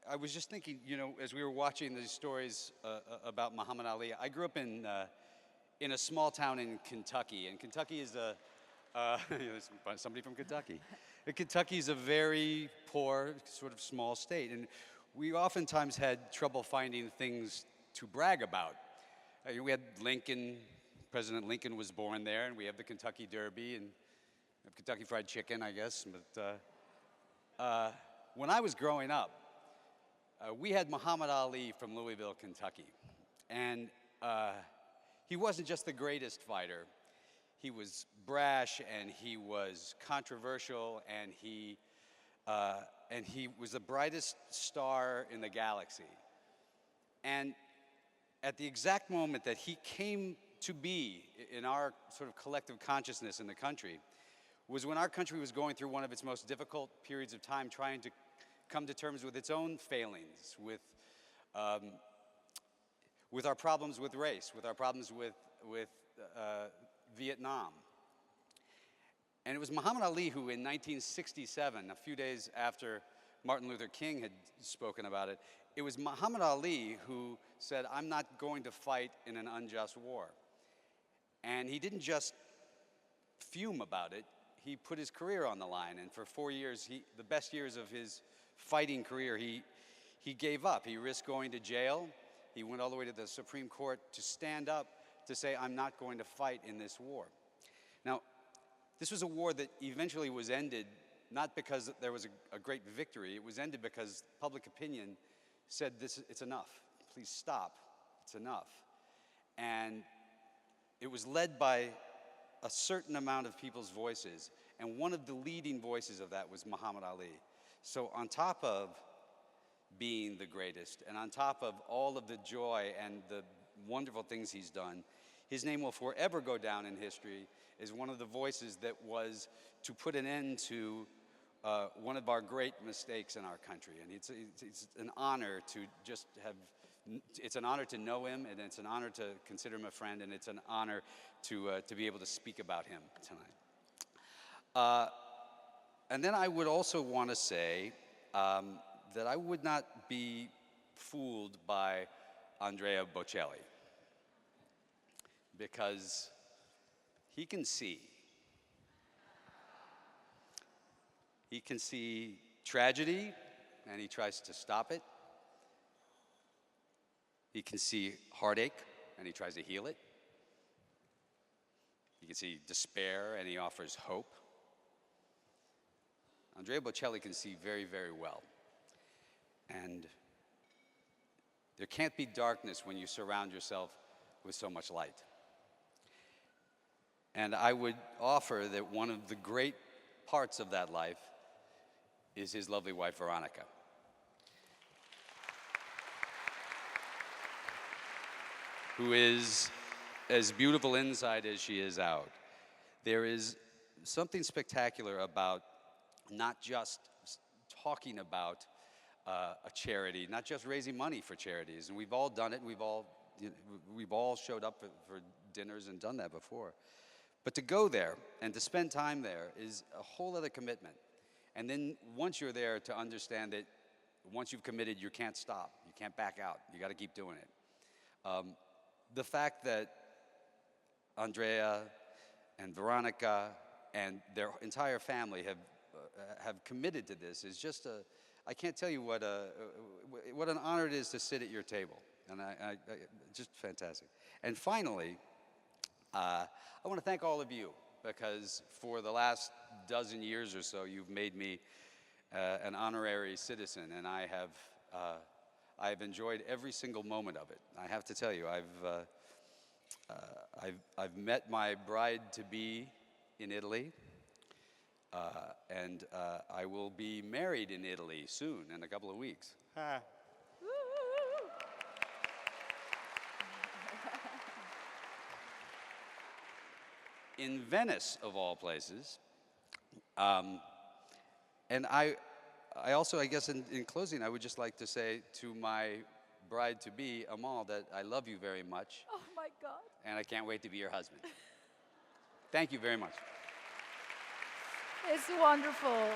I was just thinking, you know, as we were watching these stories about Muhammad Ali, I grew up in a small town in Kentucky, and Kentucky is somebody from Kentucky. Kentucky is a very poor, sort of small state, and we oftentimes had trouble finding things to brag about. We had Lincoln, President Lincoln was born there, and we have the Kentucky Derby and Kentucky Fried Chicken, I guess. But when I was growing up, we had Muhammad Ali from Louisville, Kentucky, and he wasn't just the greatest fighter. He was brash, and he was controversial, and he was the brightest star in the galaxy. And at the exact moment that he came to be in our sort of collective consciousness in the country was when our country was going through one of its most difficult periods of time, trying to come to terms with its own failings, with our problems with race, with our problems with Vietnam. And it was Muhammad Ali who, in 1967, a few days after Martin Luther King had spoken about it, it was Muhammad Ali who said, "I'm not going to fight in an unjust war." And he didn't just fume about it, he put his career on the line. And for 4 years, the best years of his fighting career, he gave up. He risked going to jail. He went all the way to the Supreme Court to stand up to say, "I'm not going to fight in this war." Now, this was a war that eventually was ended, not because there was a great victory. It was ended because public opinion said, it's enough. Please stop. It's enough. And it was led by a certain amount of people's voices. And one of the leading voices of that was Muhammad Ali. So on top of being the greatest, and on top of all of the joy and the wonderful things he's done, his name will forever go down in history as one of the voices that was to put an end to one of our great mistakes in our country. And it's an honor to just have, it's an honor to know him, and it's an honor to consider him a friend, and it's an honor to be able to speak about him tonight. And then I would also want to say that I would not be fooled by Andrea Bocelli, because he can see. He can see tragedy, and he tries to stop it. He can see heartache, and he tries to heal it. He can see despair, and he offers hope. Andrea Bocelli can see very, very well. And there can't be darkness when you surround yourself with so much light. And I would offer that one of the great parts of that life is his lovely wife, Veronica. Who is as beautiful inside as she is out. There is something spectacular about not just talking about a charity, not just raising money for charities, and we've all done it. We've all showed up for dinners and done that before. But to go there and to spend time there is a whole other commitment. And then once you're there, to understand that once you've committed, you can't stop. You can't back out. You got to keep doing it. The fact that Andrea and Veronica and their entire family have committed to this is just I can't tell you what an honor it is to sit at your table. And just fantastic. And finally, I want to thank all of you, because for the last dozen years or so, you've made me an honorary citizen, and I have enjoyed every single moment of it. I have to tell you, I've met my bride-to-be in Italy, and I will be married in Italy soon, in a couple of weeks. In Venice, of all places. And I also, I guess in closing, I would just like to say to my bride-to-be, Amal, that I love you very much. Oh my God. And I can't wait to be your husband. Thank you very much. It's wonderful.